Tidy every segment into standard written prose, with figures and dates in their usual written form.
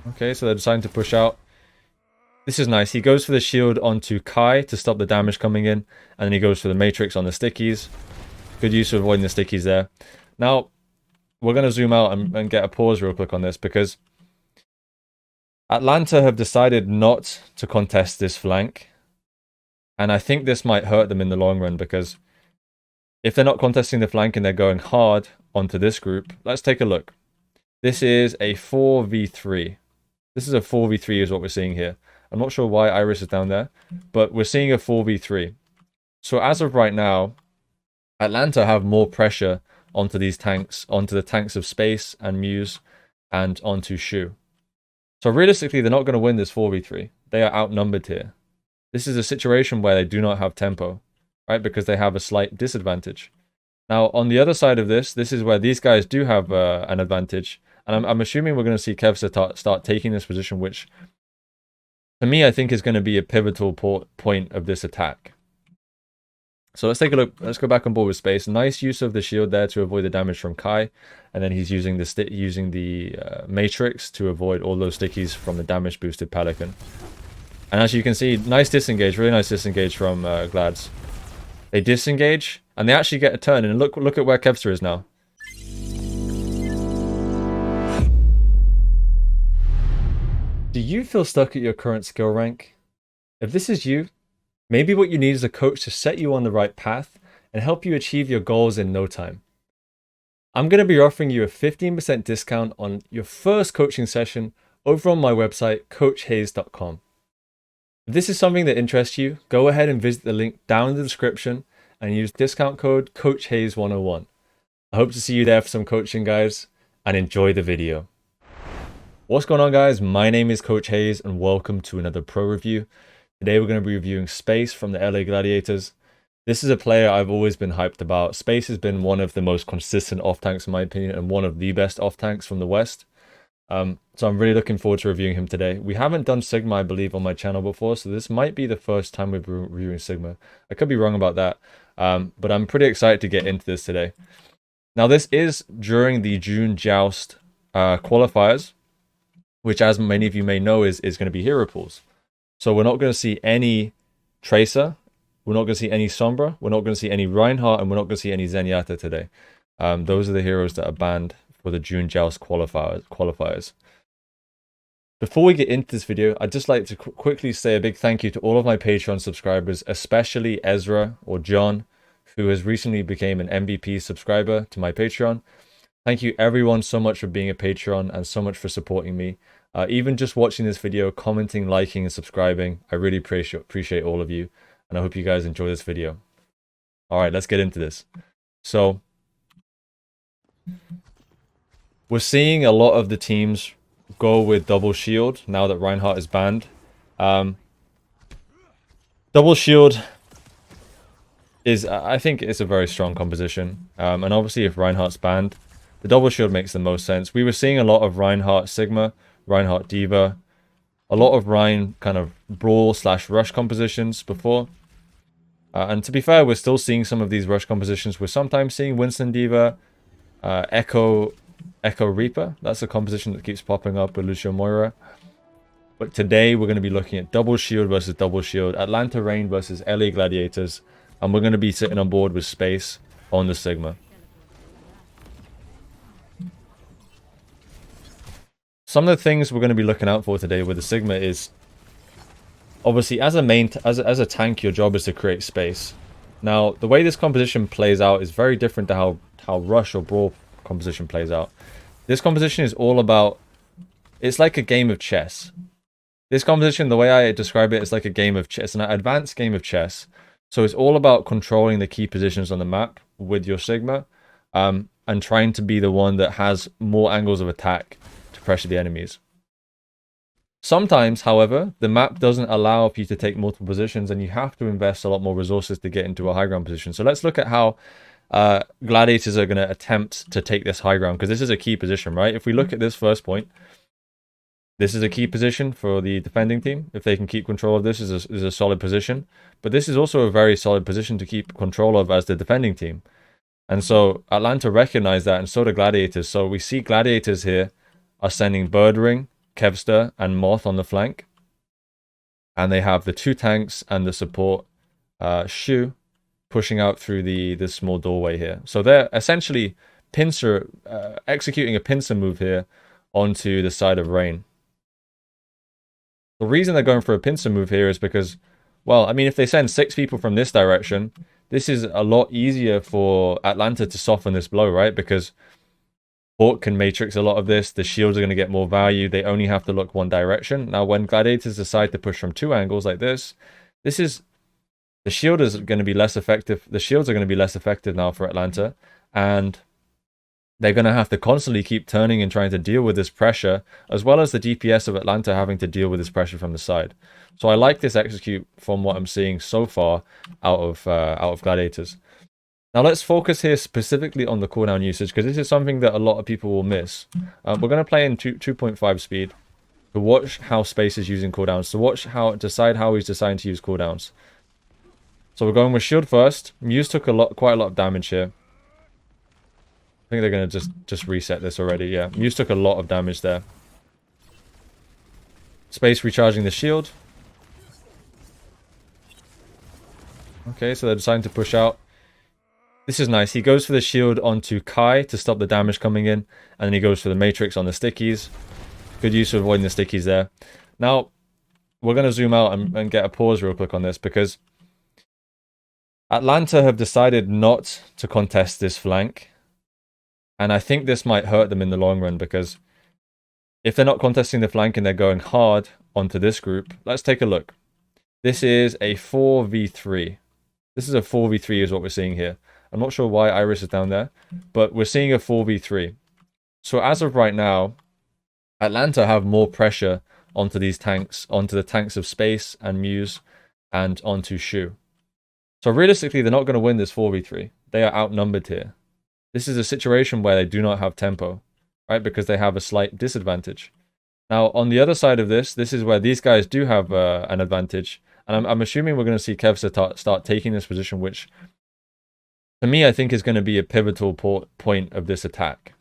Okay, so they're deciding to push out. This is nice. He goes for the shield onto Kai to stop the damage coming in. And then he goes for the Matrix on the stickies. Good use of avoiding the stickies there. Now, we're going to zoom out and get a pause real quick on this because Atlanta have decided not to contest this flank. And I think this might hurt them in the long run because if they're not contesting the flank and they're going hard onto this group, let's take a look. This is a 4v3. This is a 4v3 is what we're seeing here. I'm not sure why Iris is down there, but we're seeing a 4v3. So as of right now, Atlanta have more pressure onto these tanks, onto the tanks of Space and Muse, and onto Shu. So realistically, they're not going to win this 4v3. They are outnumbered here. This is a situation where they do not have tempo, right? Because they have a slight disadvantage. Now, on the other side of this is where these guys do have an advantage. And I'm assuming we're going to see Kev start taking this position, which, to me, I think is going to be a pivotal point of this attack. So let's take a look. Let's go back on board with Space. Nice use of the shield there to avoid the damage from Kai. And then he's using the Matrix to avoid all those stickies from the damage boosted Pelican. And as you can see, nice disengage. Really nice disengage from Glads. They disengage, and they actually get a turn. And look at where Kevster is now. Do you feel stuck at your current skill rank? If this is you, maybe what you need is a coach to set you on the right path and help you achieve your goals in no time. I'm going to be offering you a 15% discount on your first coaching session over on my website, coachhaze.com. If this is something that interests you, go ahead and visit the link down in the description and use discount code CoachHaze101. I hope to see you there for some coaching, guys, and enjoy the video. What's going on, guys? My name is Coach Haze and welcome to another pro review. Today we're going to be reviewing Space from the LA Gladiators. This is a player I've always been hyped about. Space has been one of the most consistent off-tanks in my opinion and one of the best off-tanks from the West. So I'm really looking forward to reviewing him today. We haven't done Sigma, I believe, on my channel before, so this might be the first time we're reviewing Sigma. I could be wrong about that, but I'm pretty excited to get into this today. Now, this is during the June Joust qualifiers, which, as many of you may know, is going to be hero pools. So we're not going to see any Tracer, we're not going to see any Sombra, we're not going to see any Reinhardt, and we're not going to see any Zenyatta today. Those are the heroes that are banned for the June Joust qualifiers. Before we get into this video, I'd just like to quickly say a big thank you to all of my Patreon subscribers, especially Ezra or John, who has recently become an MVP subscriber to my Patreon. Thank you everyone so much for being a Patreon and so much for supporting me. Even just watching this video, commenting, liking, and subscribing, I really appreciate all of you, and I hope you guys enjoy this video. All right, let's get into this. So, we're seeing a lot of the teams go with double shield now that Reinhardt is banned. Double shield is, I think, it's a very strong composition. And obviously, if Reinhardt's banned, the double shield makes the most sense. We were seeing a lot of Reinhardt Sigma, Reinhardt Diva, a lot of Rein kind of brawl / rush compositions before. And to be fair, we're still seeing some of these rush compositions. We're sometimes seeing Winston Diva, Echo Reaper. That's a composition that keeps popping up with Lucio Moira. But today we're going to be looking at double shield versus double shield, Atlanta Reign versus LA Gladiators, and we're going to be sitting on board with Space on the Sigma. Some of the things we're going to be looking out for today with the Sigma is, obviously, as a tank, your job is to create space. Now, the way this composition plays out is very different to how rush or brawl composition plays out. This composition is all about, it's like a game of chess. This composition, the way I describe it, is like a game of chess, an advanced game of chess. So it's all about controlling the key positions on the map with your Sigma, and trying to be the one that has more angles of attack to pressure the enemies. Sometimes, however, the map doesn't allow for you to take multiple positions, and you have to invest a lot more resources to get into a high ground position. So let's look at how Gladiators are going to attempt to take this high ground, because this is a key position, right? If we look at this first point, this is a key position for the defending team. If they can keep control of this, is a solid position. But this is also a very solid position to keep control of as the defending team. And so Atlanta recognized that, and so do Gladiators. So we see Gladiators here are sending Birdring Kevster and Moth on the flank. And they have the 2 tanks and the support Shu pushing out through the small doorway here. So they're essentially pincer executing a pincer move here onto the side of Rain. The reason they're going for a pincer move here is because, well, I mean, if they send 6 people from this direction, this is a lot easier for Atlanta to soften this blow, right? Because Hawk can matrix a lot of this. The shields are going to get more value. They only have to look one direction. Now, when Gladiators decide to push from 2 angles like this is... The shield is going to be less effective. The shields are going to be less effective now for Atlanta. And they're going to have to constantly keep turning and trying to deal with this pressure, as well as the DPS of Atlanta having to deal with this pressure from the side. So I like this execute from what I'm seeing so far out of Gladiators. Now let's focus here specifically on the cooldown usage, because this is something that a lot of people will miss. We're going to play in 2.5 speed to watch how Space is using cooldowns, to decide how he's deciding to use cooldowns. So we're going with shield first. Muse took quite a lot of damage here. I think they're going to just reset this already. Yeah, Muse took a lot of damage there. Space recharging the shield. Okay, so they're deciding to push out. This is nice. He goes for the shield onto Kai to stop the damage coming in. And then he goes for the Matrix on the stickies. Good use of avoiding the stickies there. Now, we're going to zoom out and get a pause real quick on this, because Atlanta have decided not to contest this flank. And I think this might hurt them in the long run, because if they're not contesting the flank and they're going hard onto this group, let's take a look. This is a 4v3. This is a 4v3 is what we're seeing here. I'm not sure why Iris is down there, but we're seeing a 4v3. So as of right now, Atlanta have more pressure onto these tanks, onto the tanks of Space and Muse, and onto Shu. So realistically, they're not going to win this 4v3. They are outnumbered here. This is a situation where they do not have tempo, right? Because they have a slight disadvantage. Now, on the other side of this is where these guys do have an advantage. And I'm assuming we're going to see Kevster start taking this position, which, to me, I think is going to be a pivotal point of this attack.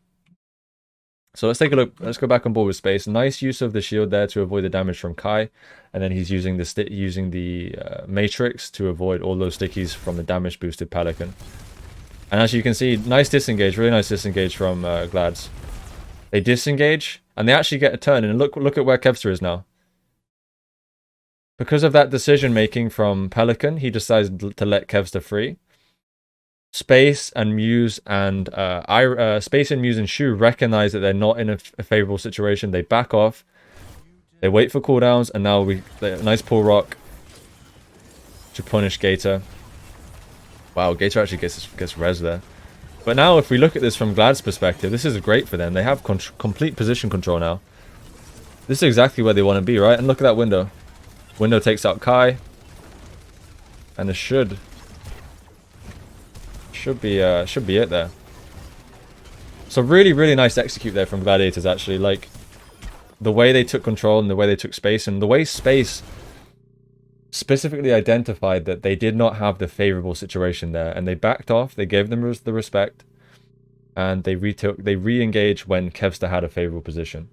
So let's take a look. Let's go back on board with Space. Nice use of the shield there to avoid the damage from Kai. And then he's using the Matrix to avoid all those stickies from the damage boosted Pelican. And as you can see, nice disengage, really nice disengage from Glads. They disengage, and they actually get a turn. And look at where Kevster is now. Because of that decision making from Pelican, he decides to let Kevster free. Space and Muse and Space and Muse and Shu recognize that they're not in a favorable situation. They back off. They wait for cooldowns, and now nice pull rock to punish Gator. Wow, Gator actually gets res there. But now, if we look at this from Glad's perspective, this is great for them. They have complete position control now. This is exactly where they want to be, right? And look at that window. Window takes out Kai. And it should be it there. So really, really nice execute there from Gladiators, actually. Like, the way they took control and the way they took Space, and the way Space specifically identified that they did not have the favorable situation there, and they backed off. They gave them the respect, and they re-engaged when Kevster had a favorable position.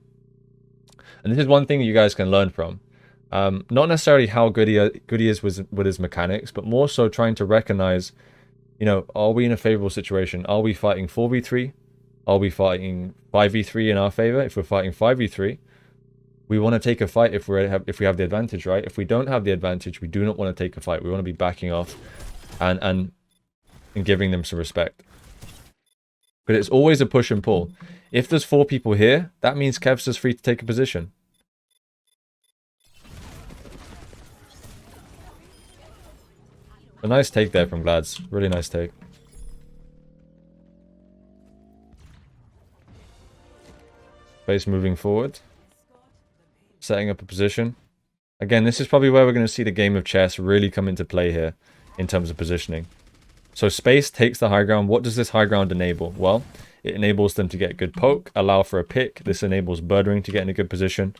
And this is one thing you guys can learn from. Not necessarily how good he is with his mechanics, but more so trying to recognize, you know, are we in a favorable situation? Are we fighting 4v3? Are we fighting 5v3 in our favor? If we're fighting 5v3, we want to take a fight if we have the advantage, right? If we don't have the advantage, we do not want to take a fight. We want to be backing off and giving them some respect. But it's always a push and pull. If there's 4 people here, that means Kevster's free to take a position. A nice take there from Glads. Really nice take. Space moving forward. Setting up a position. Again, this is probably where we're going to see the game of chess really come into play here in terms of positioning. So Space takes the high ground. What does this high ground enable? Well, it enables them to get good poke, allow for a pick. This enables Birdring to get in a good position.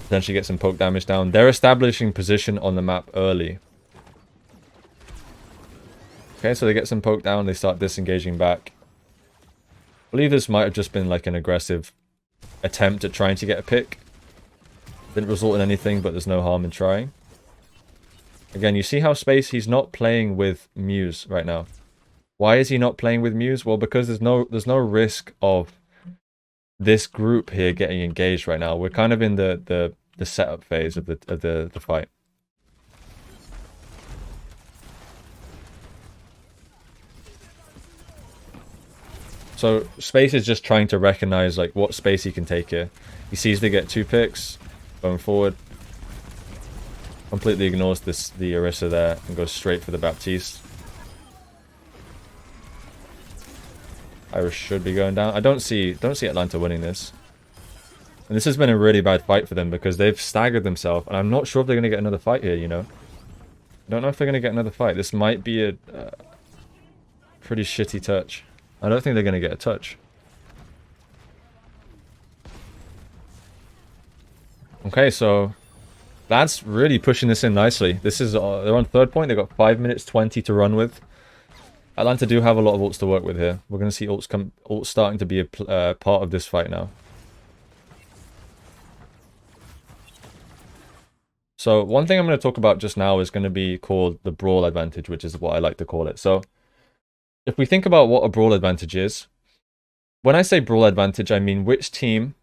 Potentially get some poke damage down. They're establishing position on the map early. Okay, so they get some poke down. They start disengaging back. I believe this might have just been like an aggressive attempt at trying to get a pick. Didn't result in anything, but there's no harm in trying. Again, you see how Space, he's not playing with Muse right now. Why is he not playing with Muse? Well, because there's no risk of this group here getting engaged right now. We're kind of in the setup phase of the fight. So Space is just trying to recognize like what space he can take here. He sees they get 2 picks, going forward. Completely ignores the Orisa there and goes straight for the Baptiste. Iris should be going down. I don't see Atlanta winning this. And this has been a really bad fight for them because they've staggered themselves. And I'm not sure if they're going to get another fight here, you know. I don't know if they're going to get another fight. This might be a pretty shitty touch. I don't think they're going to get a touch. Okay, so that's really pushing this in nicely. This is they're on 3rd point. They've got 5 minutes 20 to run with. Atlanta do have a lot of ults to work with here. We're going to see ults starting to be a part of this fight now. So one thing I'm going to talk about just now is going to be called the brawl advantage, which is what I like to call it. So if we think about what a brawl advantage is, when I say brawl advantage, I mean which team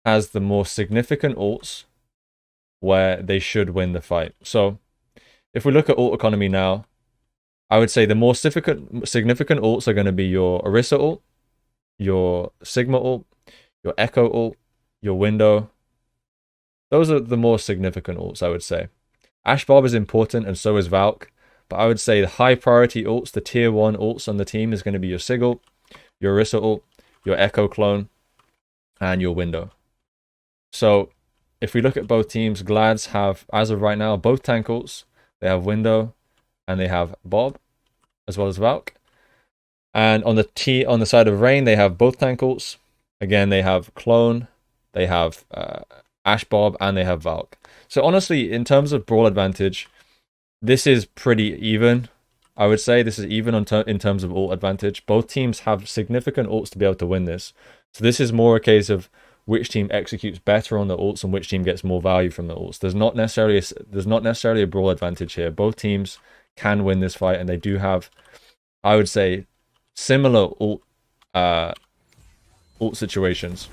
has the more significant ults where they should win the fight. So if we look at ult economy now, I would say the more significant ults are going to be your Orisa ult, your Sigma ult, your Echo ult, your Window. Those are the more significant ults, I would say. Ashe Barb is important, and so is Valk. But I would say the high priority ults, the tier 1 ults on the team is going to be your Sig ult, your Orisa ult, your Echo clone, and your Window. So if we look at both teams, Glads have, as of right now, both tank ults. They have Window, and they have Bob, as well as Valk. And on the side of Rain, they have both tank ults. Again, they have Clone, they have Ashe Bob, and they have Valk. So honestly, in terms of brawl advantage, this is pretty even. I would say this is even in terms of ult advantage. Both teams have significant ults to be able to win this. So this is more a case of which team executes better on the ults and which team gets more value from the ults. There's not necessarily a brawl advantage here. Both teams can win this fight, and they do have, I would say, similar ult situations.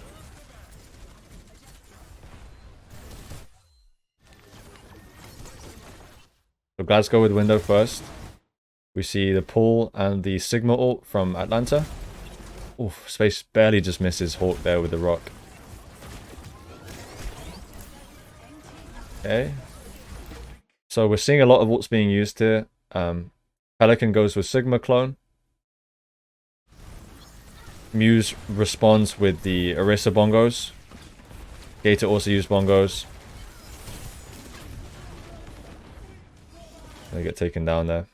So let's go with Window first. We see the pull and the Sigma ult from Atlanta. Oof, Space barely just misses Hawk there with the rock. Okay. So we're seeing a lot of ults being used here. Pelican goes with Sigma clone. Muse responds with the Orisa bongos. Gator also used bongos. They get taken down there.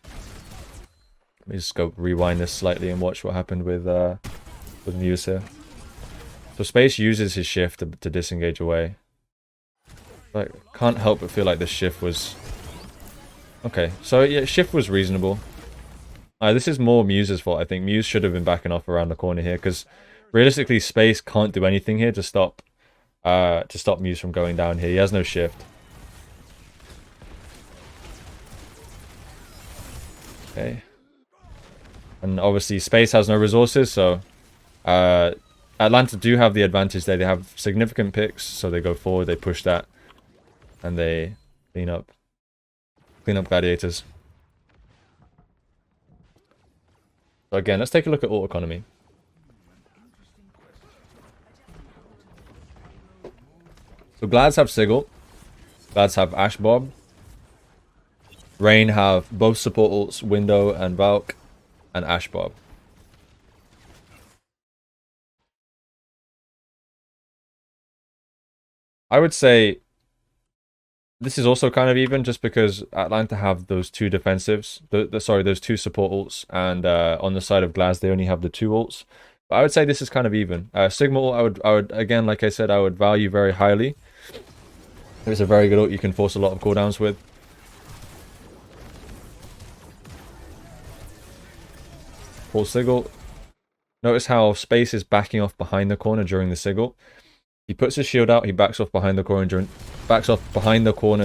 Let me just go rewind this slightly and watch what happened with Muse here. So Space uses his shift to disengage away. Like, can't help but feel like the shift was... Okay, so yeah, shift was reasonable. This is more Muse's fault, I think. Muse should have been backing off around the corner here, because realistically, Space can't do anything here to stop Muse from going down here. He has no shift. Okay. And obviously, Space has no resources, so Atlanta do have the advantage there. They have significant picks, so they go forward, they push that, and they clean up gladiators. So again, let's take a look at ult economy. So Glads have Sigil, Glads have Ashe Bob, Rain have both support ults, Window and Valk, and Ashe Bob. I would say this is also kind of even, just because Atlanta have those two defensives, those two support ults, and on the side of Glads they only have the 2 ults. But I would say this is kind of even. Sigma ult, I would again, like I said, I would value very highly. It's a very good ult you can force a lot of cooldowns with. Full Sigil. Notice how Space is backing off behind the corner during the Sigil. He puts his shield out. He backs off behind the corner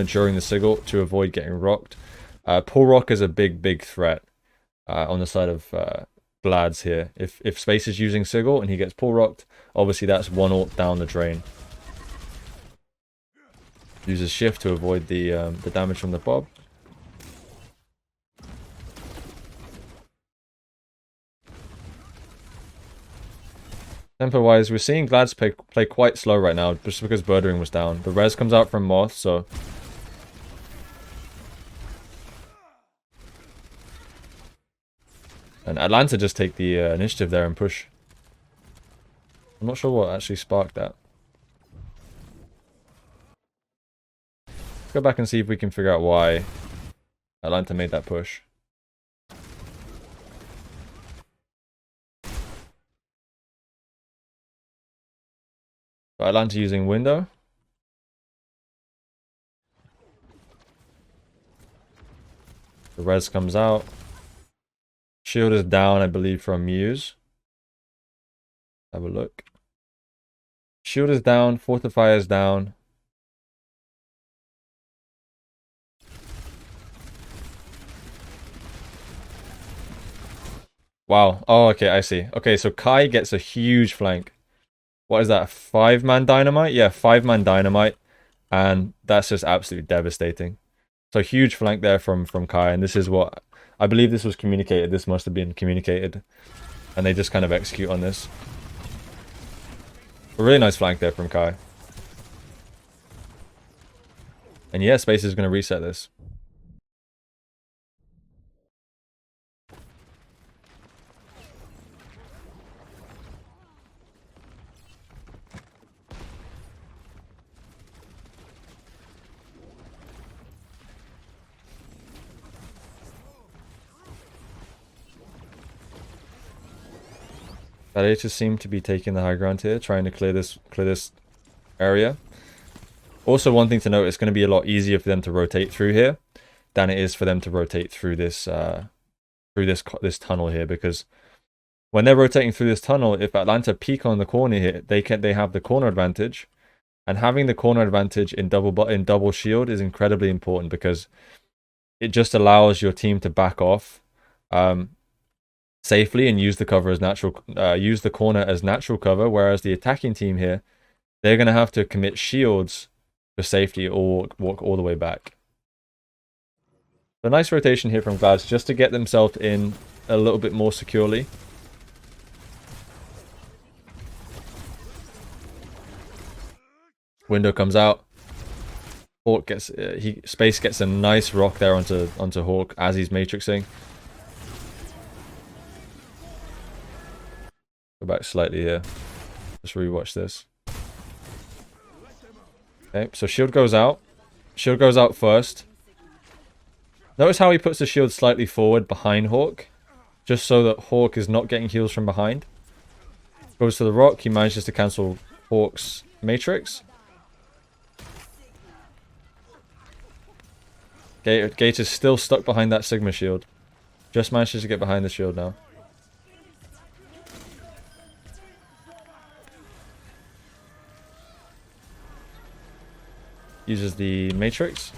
during the sigil to avoid getting rocked. Pull Rock is a big threat on the side of Glads here. If Space is using sigil and he gets pull rocked, obviously that's one ult down the drain. Uses shift to avoid the damage from the Bob. Tempo-wise, we're seeing Glads play quite slow right now, just because Birdering was down. The res comes out from Moth, so... And Atlanta just take the initiative there and push. I'm not sure what actually sparked that. Let's go back and see if we can figure out why Atlanta made that push. Atlanta using window. The res comes out. Shield is down, I believe, from Muse. Have a look. Shield is down. Fortify is down. Wow. Oh, okay, I see. Okay, so Kai gets a huge flank. What is that? 5-man dynamite? Yeah, 5-man dynamite. And that's just absolutely devastating. So huge flank there from Kai. And this is what... I believe this was communicated. This must have been communicated. And they just kind of execute on this. A really nice flank there from Kai. And yeah, Space is going to reset this. Gladiators seem to be taking the high ground here, trying to clear this area. Also, one thing to note, it's going to be a lot easier for them to rotate through here than it is for them to rotate through this this tunnel here, because when they're rotating through this tunnel, if Atlanta peek on the corner here, they have the corner advantage, and having the corner advantage in double shield is incredibly important, because it just allows your team to back off safely and use the cover as use the corner as natural cover, whereas the attacking team here, they're going to have to commit shields for safety or walk all the way back. A nice rotation here from Glads just to get themselves in a little bit more securely. Window comes out. Hawk gets Space gets a nice rock there onto Hawk as he's matrixing. Go back slightly here. Just rewatch this. Okay, so shield goes out. Shield goes out first. Notice how he puts the shield slightly forward behind Hawk, just so that Hawk is not getting heals from behind. Goes to the rock. He manages to cancel Hawk's matrix. Gate is still stuck behind that Sigma shield. Just manages to get behind the shield now. Uses the matrix.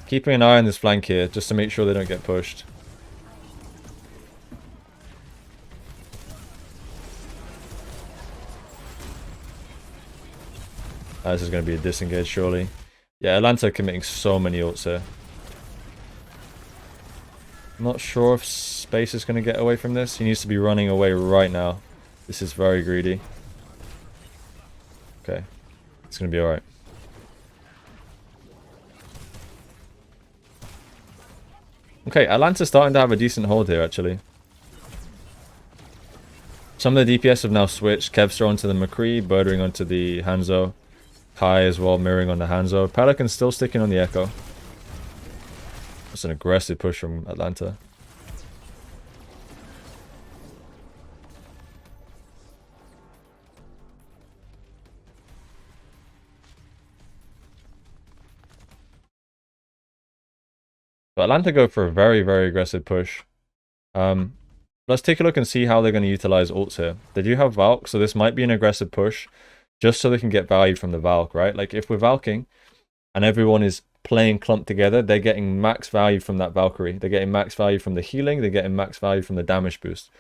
Keeping an eye on this flank here, just to make sure they don't get pushed. This is going to be a disengage, surely. Yeah, Atlanta committing so many ults here. Not sure if Space is going to get away from this. He needs to be running away right now. This is very greedy. Okay. It's going to be alright. Okay, Atlanta's starting to have a decent hold here, actually. Some of the DPS have now switched. Kevster onto the McCree, Birdering onto the Hanzo. Kai as well, mirroring on the Hanzo. Pelican still sticking on the Echo. That's an aggressive push from Atlanta. So Atlanta go for a very, very aggressive push. Let's take a look and see how they're going to utilize ults here. They do have Valk, so this might be an aggressive push, just so they can get value from the Valk, right? Like, if we're Valking, and everyone is playing clumped together, they're getting max value from that Valkyrie. They're getting max value from the healing, they're getting max value from the damage boost.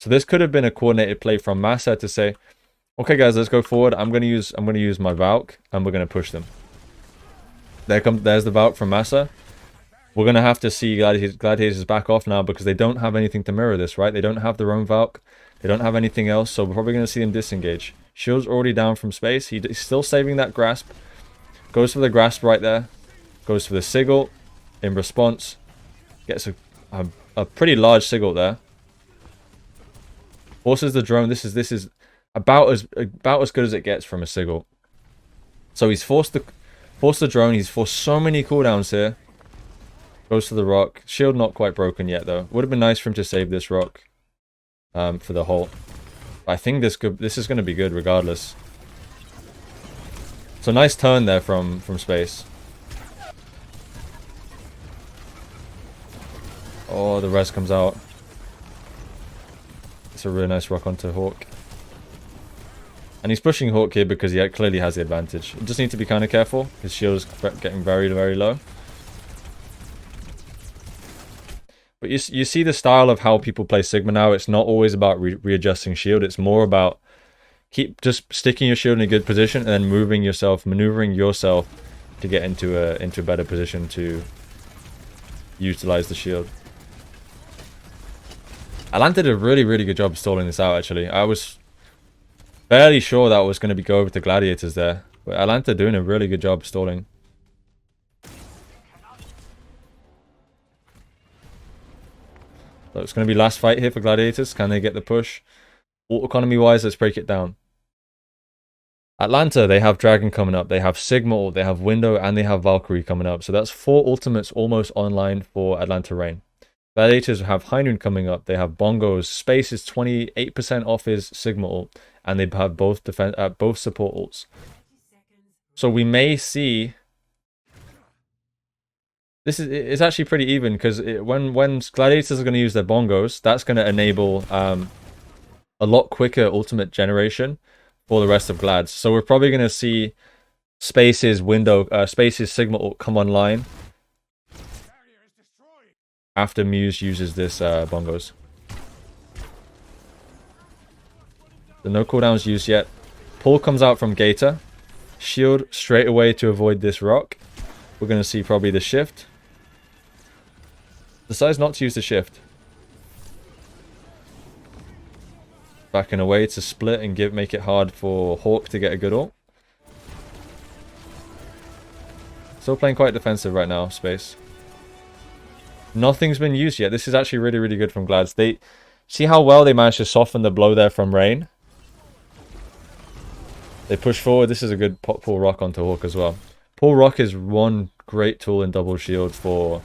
So this could have been a coordinated play from Massa to say, okay guys, let's go forward. I'm gonna use my Valk and we're gonna push them. There's the Valk from Massa. We're gonna have to see Gladiators back off now because they don't have anything to mirror this, right? They don't have their own Valk. They don't have anything else, so we're probably gonna see them disengage. Shield's already down from space. He's still saving that grasp. Goes for the grasp right there. Goes for the Sigil in response. Gets a pretty large Sigil there. Forces the drone. This is about as good as it gets from a Sigil. So he's forced the drone. He's forced so many cooldowns here. Goes to the rock. Shield not quite broken yet though. Would have been nice for him to save this rock for the Holt. I think this is going to be good regardless. So nice turn there from space. Oh, the res comes out. It's a really nice rock onto Hawk. And he's pushing Hawk here because he clearly has the advantage. You just need to be kind of careful. His shield is getting very, very low. But you see the style of how people play Sigma now. It's not always about readjusting shield. It's more about just sticking your shield in a good position and then maneuvering yourself to get into a better position to utilize the shield. Atlanta did a really, really good job of stalling this out, actually. I was fairly sure that was going to go over to Gladiators there. But Atlanta doing a really good job of stalling. So it's going to be last fight here for Gladiators. Can they get the push? Ult economy-wise, let's break it down. Atlanta, they have Dragon coming up. They have Sigma ult, they have Window, and they have Valkyrie coming up. So that's 4 ultimates almost online for Atlanta Reign. Gladiators have High Noon coming up. They have Bongos. Space is 28% off his Sigma ult. And they have both support ults. So we may see... It's actually pretty even because when Gladiators are going to use their Bongos, that's going to enable a lot quicker ultimate generation for the rest of Glads. So we're probably going to see Space's Sigma ult come online after Muse uses this Bongos. So no cooldowns used yet. Pull comes out from Gator. Shield straight away to avoid this rock. We're going to see probably the shift. Decides not to use the shift. Backing away to split and make it hard for Hawk to get a good ult. Still playing quite defensive right now, Space. Nothing's been used yet. This is actually really, really good from Glads. They see how well they managed to soften the blow there from Rain. They push forward. This is a good pull rock onto Hawk as well. Pull rock is one great tool in double shield for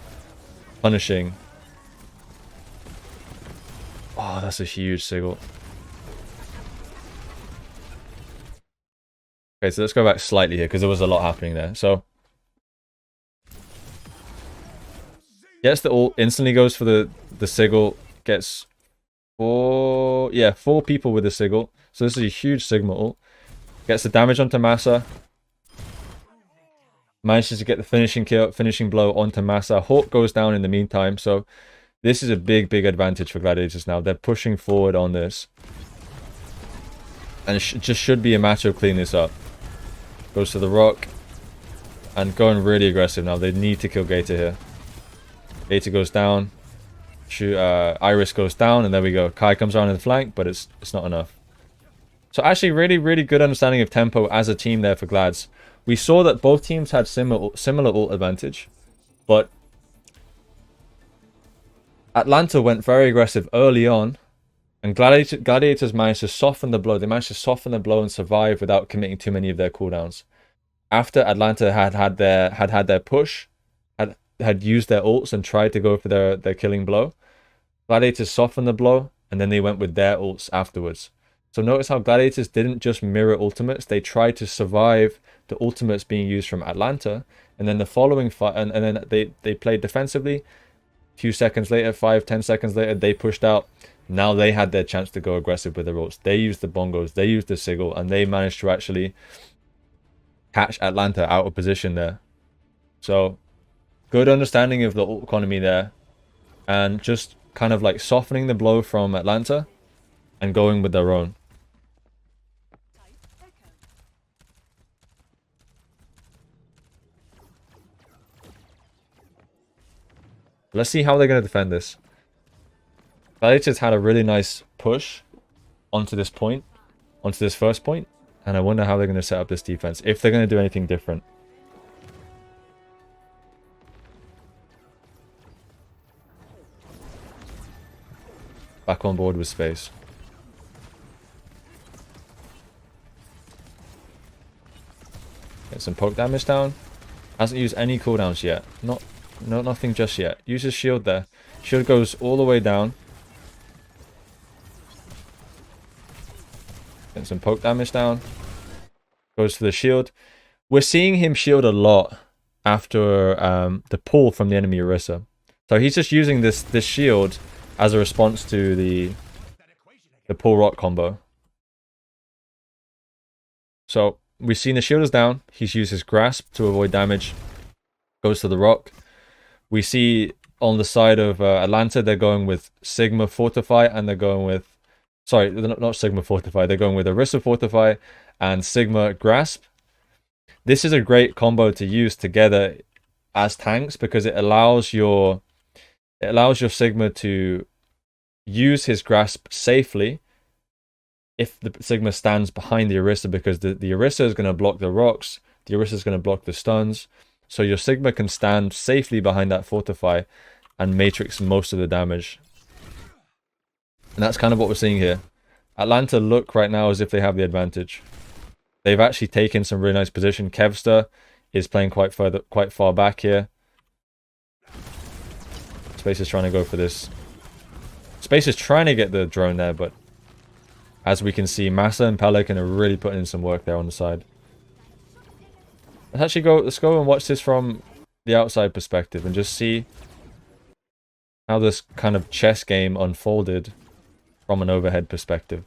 punishing. Oh, that's a huge Sigil. Okay, so let's go back slightly here because there was a lot happening there. So gets the ult, instantly goes for the Sigil, gets 4 people with the Sigil. So this is a huge Sigma ult. Gets the damage onto Massa. Manages to get the finishing blow onto Massa. Hawk goes down in the meantime, so this is a big, big advantage for Gladiators now. They're pushing forward on this. And it just should be a matter of cleaning this up. Goes to the rock. And going really aggressive now. They need to kill Gator here. Gator goes down. Iris goes down, and there we go. Kai comes around in the flank, but it's not enough. So actually really, really good understanding of tempo as a team there for Glads. We saw that both teams had similar ult advantage, but Atlanta went very aggressive early on, and Gladiators managed to soften the blow. They managed to soften the blow and survive without committing too many of their cooldowns. After Atlanta had their push, had used their ults and tried to go for their killing blow, Gladiators softened the blow, and then they went with their ults afterwards. So notice how Gladiators didn't just mirror ultimates, they tried to survive the ultimates being used from Atlanta, and then the following fight, and then they played defensively. A few seconds later, 5-10 seconds later, they pushed out. Now they had their chance to go aggressive with the ults. They used the bongos, they used the sigil, and they managed to actually catch Atlanta out of position there. So good understanding of the ult economy there, and just kind of like softening the blow from Atlanta and going with their own. Let's see how they're going to defend this. Gladiators had a really nice push onto this point, onto this first point, and I wonder how they're going to set up this defense, if they're going to do anything different. Back on board with space. Get some poke damage down. Hasn't used any cooldowns yet. Nothing just yet. Uses shield there. Shield goes all the way down. Get some poke damage down. Goes for the shield. We're seeing him shield a lot after the pull from the enemy Orisa. So he's just using this shield as a response to the pull rock combo. So we've seen the shield is down. He's used his grasp to avoid damage. Goes to the rock. We see on the side of Atlanta, they're going with Sigma Fortify, and they're going with... Sorry, not Sigma Fortify. They're going with Orisa Fortify and Sigma Grasp. This is a great combo to use together as tanks, because it allows your Sigma to use his Grasp safely if the Sigma stands behind the Orisa, because the Orisa is going to block the rocks, the Orisa is going to block the stuns. So your Sigma can stand safely behind that Fortify and matrix most of the damage. And that's kind of what we're seeing here. Atlanta look right now as if they have the advantage. They've actually taken some really nice position. Kevster is playing quite far back here. Space is trying to go for this. Space is trying to get the drone there, but as we can see, Massa and Pelican are really putting in some work there on the side. Let's go and watch this from the outside perspective and just see how this kind of chess game unfolded from an overhead perspective.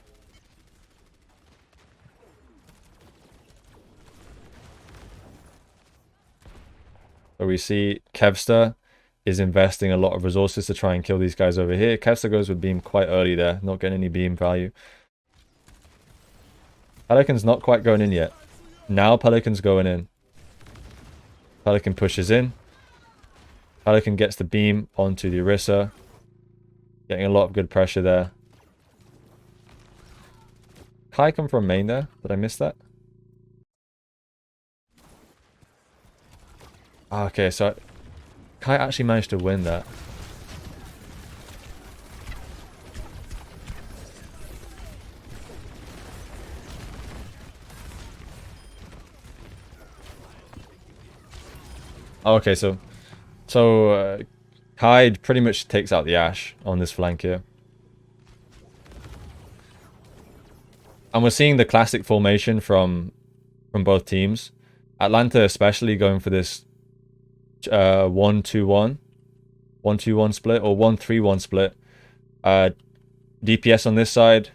So we see Kevster is investing a lot of resources to try and kill these guys over here. Kevster goes with beam quite early there, not getting any beam value. Pelican's not quite going in yet. Now Pelican's going in. Pelican pushes in. Pelican gets the beam onto the Orisa. Getting a lot of good pressure there. Kai come from main there. Did I miss that? Okay, so Kai actually managed to win that. Okay, so Kai pretty much takes out the Ashe on this flank here. And we're seeing the classic formation from both teams. Atlanta especially going for this 1-2-1. 1-2-1 split or 1-3-1 split. DPS on this side.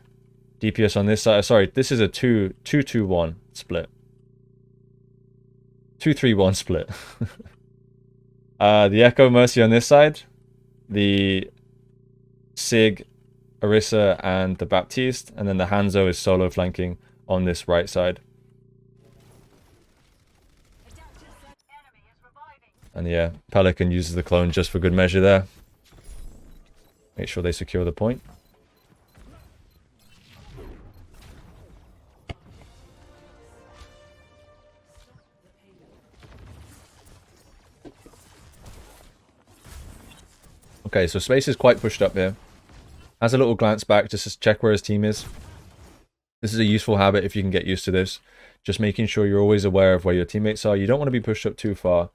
DPS on this side. Sorry, this is a 2-2-1 split. 2-3-1 split. The Echo Mercy on this side, the Sig, Orisa, and the Baptiste, and then the Hanzo is solo flanking on this right side. And yeah, Pelican uses the clone just for good measure there. Make sure they secure the point. Okay, so Space is quite pushed up here. Has a little glance back just to check where his team is. This is a useful habit if you can get used to this. Just making sure you're always aware of where your teammates are. You don't want to be pushed up too far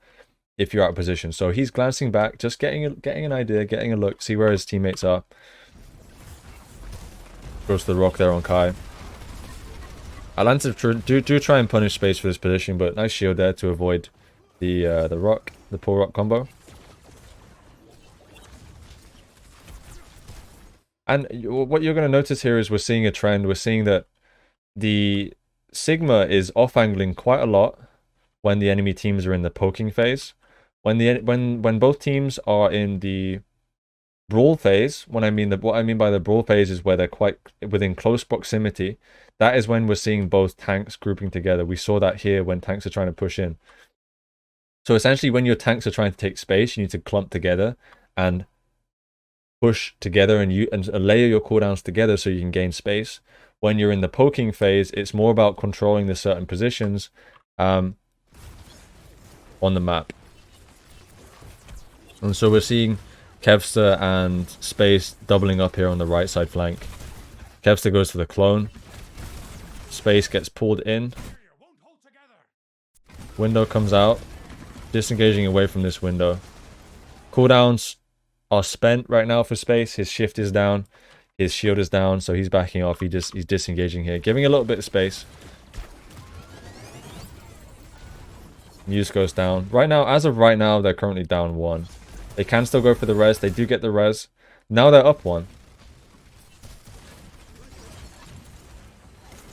if you're out of position. So he's glancing back, just getting an idea, getting a look, see where his teammates are. Goes to the rock there on Kai. Atlanta do try and punish Space for this position, but nice shield there to avoid the pull rock combo. And what you're going to notice here is we're seeing a trend. We're seeing that the Sigma is off-angling quite a lot when the enemy teams are in the poking phase. When both teams are in the brawl phase, what I mean by the brawl phase is where they're quite within close proximity. That is when we're seeing both tanks grouping together. We saw that here when tanks are trying to push in. So essentially, when your tanks are trying to take space, you need to clump together and push together and layer your cooldowns together so you can gain space. When you're in the poking phase, it's more about controlling the certain positions on the map. And so we're seeing Kevster and Space doubling up here on the right side flank. Kevster goes for the clone. Space gets pulled in. Window comes out. Disengaging away from this window. Cooldowns are spent right now for Space. His shift is down. His shield is down, so he's backing off. He's disengaging here, giving a little bit of space. Muse goes down. Right now, as of right now, they're currently down 1. They can still go for the res. They do get the res. Now they're up 1.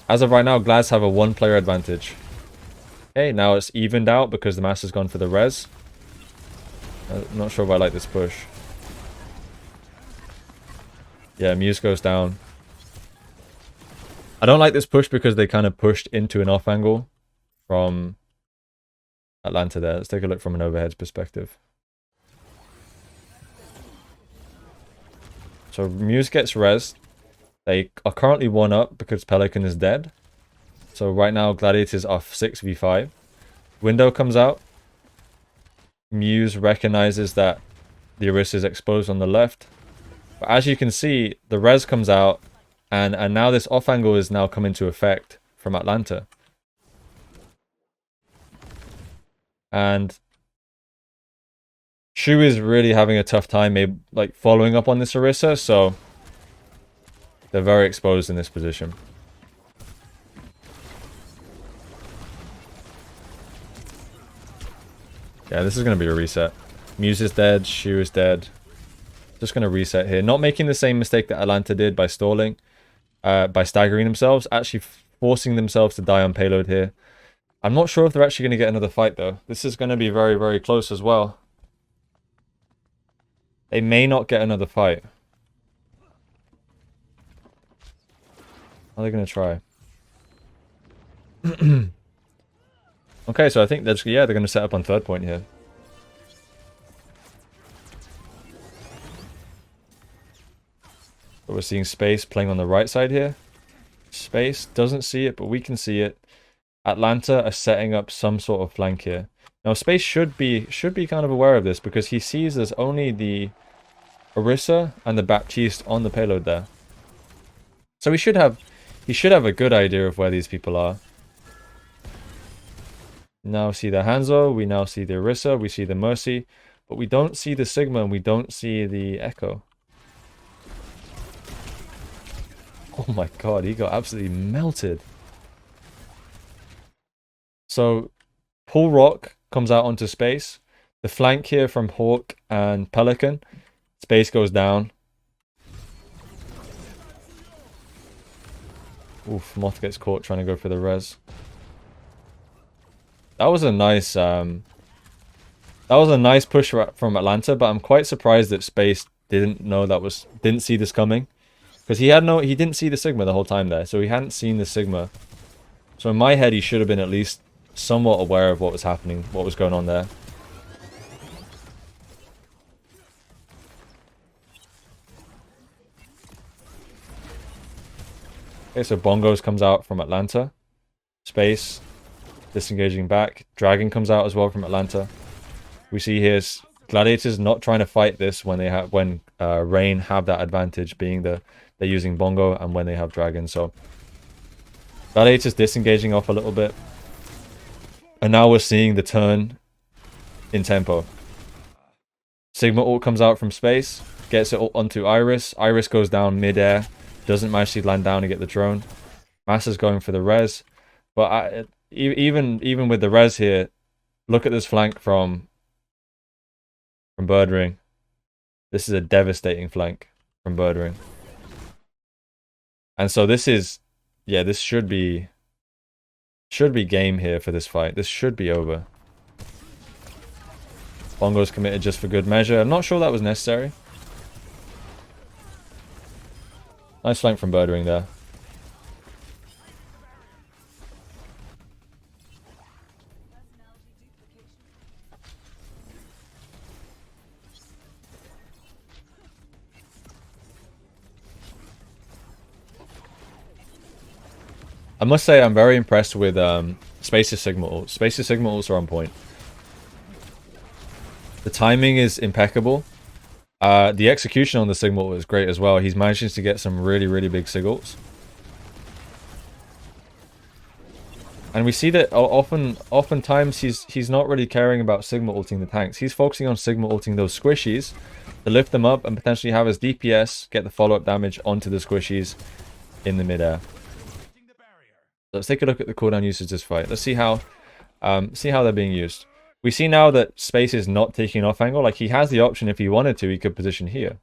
As of right now, Glads have a 1-player advantage. Okay, now it's evened out because the Master's gone for the res. I'm not sure if I like this push. Yeah, Muse goes down. I don't like this push because they kind of pushed into an off angle from Atlanta there. Let's take a look from an overhead perspective. So Muse gets res. They are currently 1 up because Pelican is dead. So right now Gladiators are 6v5. Window comes out. Muse recognizes that the Orisa is exposed on the left. But as you can see, the res comes out, and now this off angle is now come into effect from Atlanta. And Shu is really having a tough time, maybe like following up on this Orisa, so they're very exposed in this position. Yeah, this is going to be a reset. Muse is dead, Shu is dead. Just going to reset here. Not making the same mistake that Atlanta did by stalling, by staggering themselves. Actually forcing themselves to die on payload here. I'm not sure if they're actually going to get another fight, though. This is going to be very, very close as well. They may not get another fight. Are they going to try? Okay, so I think they're going to set up on 3rd point here. But we're seeing Space playing on the right side here. Space doesn't see it, but we can see it. Atlanta are setting up some sort of flank here. Now Space should be kind of aware of this because he sees there's only the Orisa and the Baptiste on the payload there. So he should have a good idea of where these people are. Now see the Hanzo, we now see the Orisa, we see the Mercy, but we don't see the Sigma and we don't see the Echo. Oh my god, he got absolutely melted. So, Pull Rock comes out onto Space. The flank here from Hawk and Pelican. Space goes down. Oof, Moth gets caught trying to go for the res. That was a nice push from Atlanta, but I'm quite surprised that Space didn't see this coming. Because he didn't see the Sigma the whole time there, so he hadn't seen the Sigma. So in my head, he should have been at least somewhat aware of what was happening, what was going on there. Okay, so Bongos comes out from Atlanta. Space, disengaging back. Dragon comes out as well from Atlanta. We see here Gladiators not trying to fight this when Rain have that advantage, being they're using Bongo and when they have Dragon. So Gladiators disengaging off a little bit. And now we're seeing the turn in tempo. Sigma ult comes out from Space, gets it onto Iris. Iris goes down mid-air, doesn't manage to land down and get the drone. Master's going for the res. But even with the res here, look at this flank from Birdring. This is a devastating flank from Birdring. And so this is, yeah, this should be game here for this fight. This should be over. Bongo's committed just for good measure. I'm not sure that was necessary. Nice flank from Birdring there. I must say I'm very impressed with Space's Sigma ults. Space's Sigma ults are on point. The timing is impeccable. The execution on the Sigma ult is great as well. He's managing to get some really, really big Sigils. And we see that oftentimes he's not really caring about Sigma ulting the tanks. He's focusing on Sigma ulting those squishies to lift them up and potentially have his DPS get the follow-up damage onto the squishies in the midair. Let's take a look at the cooldown usage this fight. Let's see how they're being used. We see now that Space is not taking off angle. Like, he has the option if he wanted to, he could position here.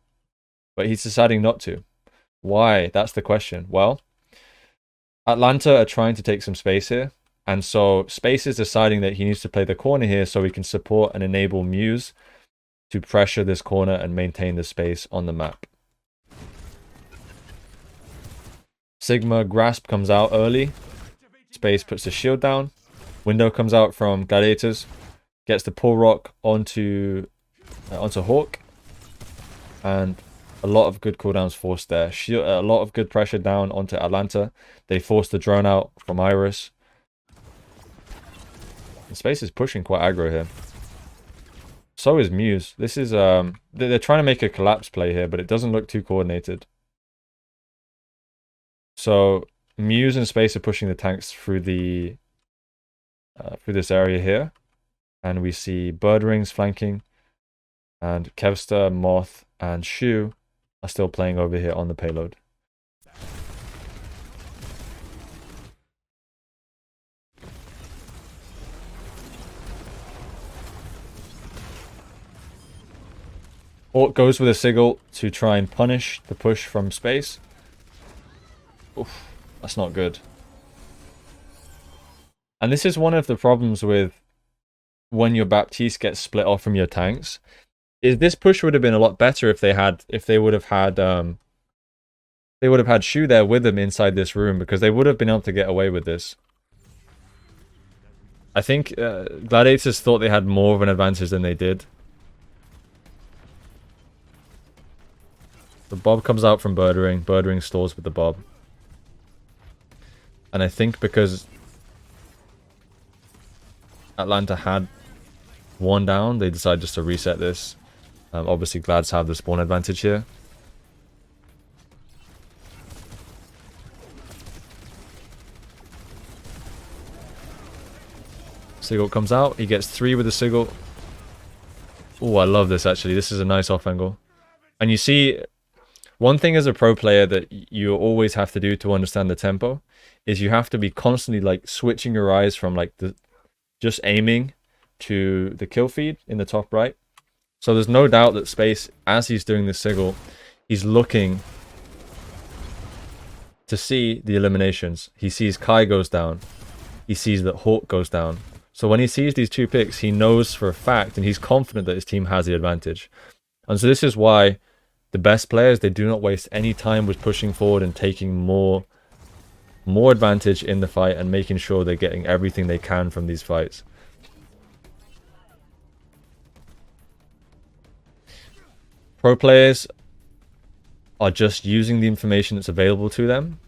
But he's deciding not to. Why? That's the question. Well, Atlanta are trying to take some space here. And so Space is deciding that he needs to play the corner here so he can support and enable Muse to pressure this corner and maintain the space on the map. Sigma Grasp comes out early. Space puts the shield down. Window comes out from Gladiators. Gets the pull rock onto Hawk. And a lot of good cooldowns forced there. A lot of good pressure down onto Atlanta. They forced the drone out from Iris. And Space is pushing quite aggro here. So is Muse. This is they're trying to make a collapse play here, but it doesn't look too coordinated. So Muse and Space are pushing the tanks through the through this area here, and we see Birdrings flanking, and Kevster, Moth, and Shu are still playing over here on the payload. Orc goes with a Sigil to try and punish the push from Space. Oof, that's not good. And this is one of the problems with when your Baptiste gets split off from your tanks. Is this push would have been a lot better if they would have had Shu there with them inside this room, because they would have been able to get away with this. I think Gladiators thought they had more of an advantage than they did. The Bob comes out from Birdring. Birdring stalls with the Bob. And I think because Atlanta had one down, they decided just to reset this. Obviously, Glads have the spawn advantage here. Sigil comes out. He gets 3 with the Sigil. Oh, I love this actually. This is a nice off angle. And you see, one thing as a pro player that you always have to do to understand the tempo is you have to be constantly like switching your eyes from like just aiming to the kill feed in the top right. So there's no doubt that Space, as he's doing this Sigil, he's looking to see the eliminations. He sees Kai goes down. He sees that Hawk goes down. So when he sees these 2 picks, he knows for a fact and he's confident that his team has the advantage. And so this is why the best players, they do not waste any time with pushing forward and taking more advantage in the fight and making sure they're getting everything they can from these fights. Pro players are just using the information that's available to them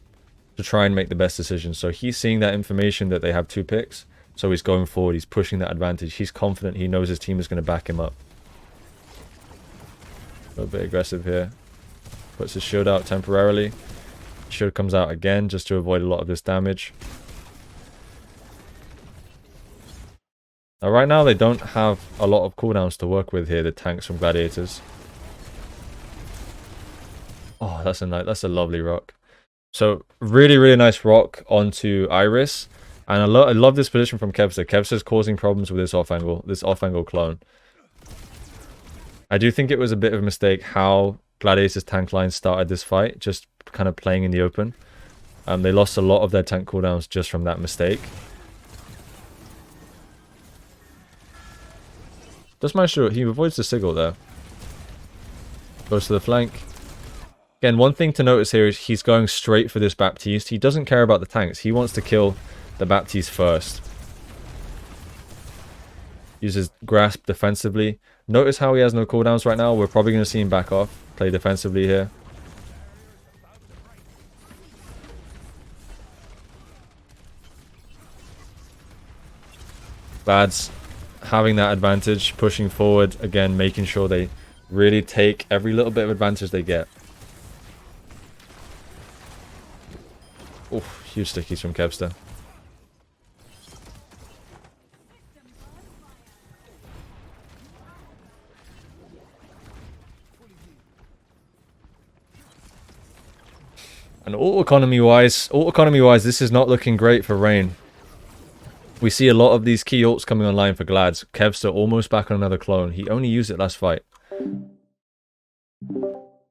to try and make the best decisions. So he's seeing that information that they have 2 picks, so he's going forward, he's pushing that advantage, he's confident, he knows his team is going to back him up. A little bit aggressive here. Puts his shield out temporarily. Shield comes out again just to avoid a lot of this damage. Now right now they don't have a lot of cooldowns to work with here, the tanks from Gladiators. Oh, that's a lovely rock. So really, really nice rock onto Iris. And I love this position from Kevster. Kevster's causing problems with this off-angle clone. I do think it was a bit of a mistake how Gladiator's tank line started this fight, just kind of playing in the open. They lost a lot of their tank cooldowns just from that mistake. Does my sure he avoids the Sigil there. Goes to the flank. Again, one thing to notice here is he's going straight for this Baptiste. He doesn't care about the tanks. He wants to kill the Baptiste first. Uses Grasp defensively. Notice how he has no cooldowns right now. We're probably going to see him back off. Play defensively here. Lads having that advantage, pushing forward, again, making sure they really take every little bit of advantage they get. Oof, huge stickies from Kevster. And ult economy wise, this is not looking great for Rain. We see a lot of these key ults coming online for Glads. Kevster almost back on another clone. He only used it last fight.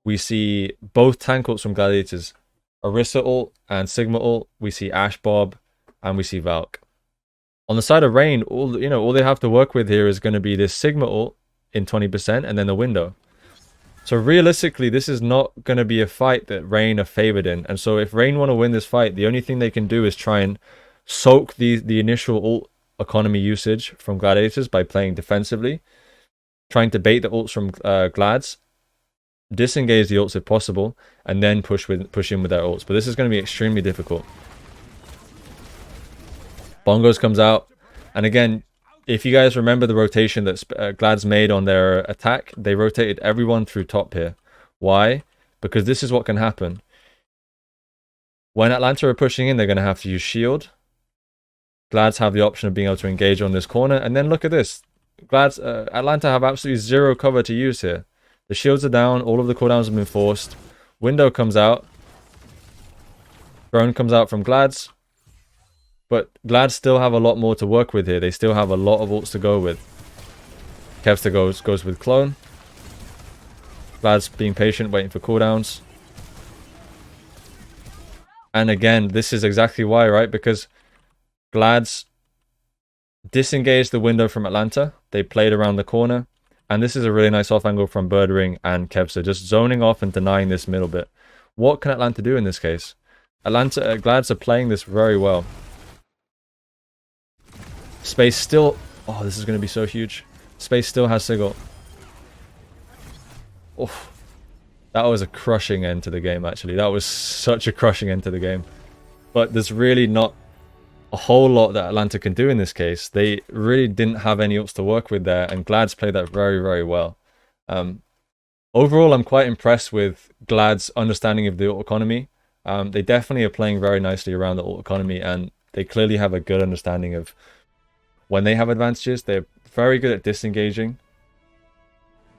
We see both tank ults from Gladiators. Orisa ult and Sigma ult. We see Ash Bob and we see Valk. On the side of Rain, all they have to work with here is going to be this Sigma ult in 20% and then the window. So realistically, this is not going to be a fight that Rain are favored in. And so if Rain want to win this fight, the only thing they can do is try and soak the initial ult economy usage from Gladiators by playing defensively, trying to bait the ults from Glads, disengage the ults if possible, and then push in with their ults. But this is going to be extremely difficult. Bongos comes out, and again, if you guys remember the rotation that Glads made on their attack, they rotated everyone through top here. Why? Because this is what can happen. When Atlanta are pushing in, they're going to have to use shield. Glads have the option of being able to engage on this corner. And then look at this. Atlanta have absolutely zero cover to use here. The shields are down. All of the cooldowns have been forced. Window comes out. Drone comes out from Glads. But Glads still have a lot more to work with here. They still have a lot of ults to go with. Kevster goes with Clone. Glads being patient, waiting for cooldowns. And again, this is exactly why, right? Because Glads disengaged the window from Atlanta. They played around the corner. And this is a really nice off angle from Birdring and Kevster, just zoning off and denying this middle bit. What can Atlanta do in this case? Glads are playing this very well. Space still... Oh, this is going to be so huge. Space still has Sigil. Oh, that was a crushing end to the game, actually. That was such a crushing end to the game. But there's really not a whole lot that Atlanta can do in this case. They really didn't have any ults to work with there, and Glads played that very, very well. Overall, I'm quite impressed with Glad's understanding of the ult economy. They definitely are playing very nicely around the ult economy, and they clearly have a good understanding of when they have advantages. They're very good at disengaging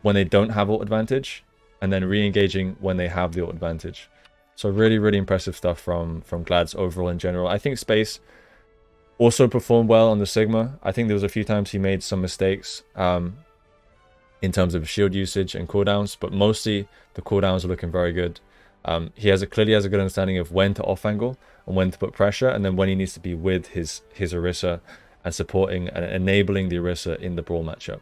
when they don't have ult advantage, and then re-engaging when they have the ult advantage. So really, really impressive stuff from Glads overall in general. I think Space also performed well on the Sigma. I think there was a few times he made some mistakes in terms of shield usage and cooldowns, but mostly the cooldowns are looking very good. He clearly has a good understanding of when to off angle and when to put pressure, and then when he needs to be with his Orisa and supporting and enabling the Orisa in the Brawl matchup.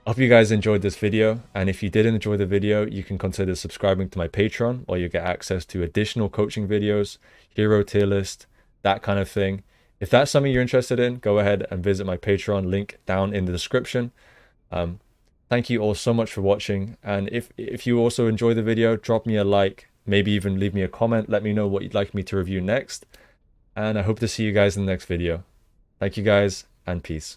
I hope you guys enjoyed this video, and if you did enjoy the video, you can consider subscribing to my Patreon, where you get access to additional coaching videos, hero tier list, that kind of thing. If that's something you're interested in, go ahead and visit my Patreon, link down in the description. Thank you all so much for watching, and if you also enjoy the video, drop me a like, maybe even leave me a comment, let me know what you'd like me to review next, and I hope to see you guys in the next video. Thank you guys, and peace.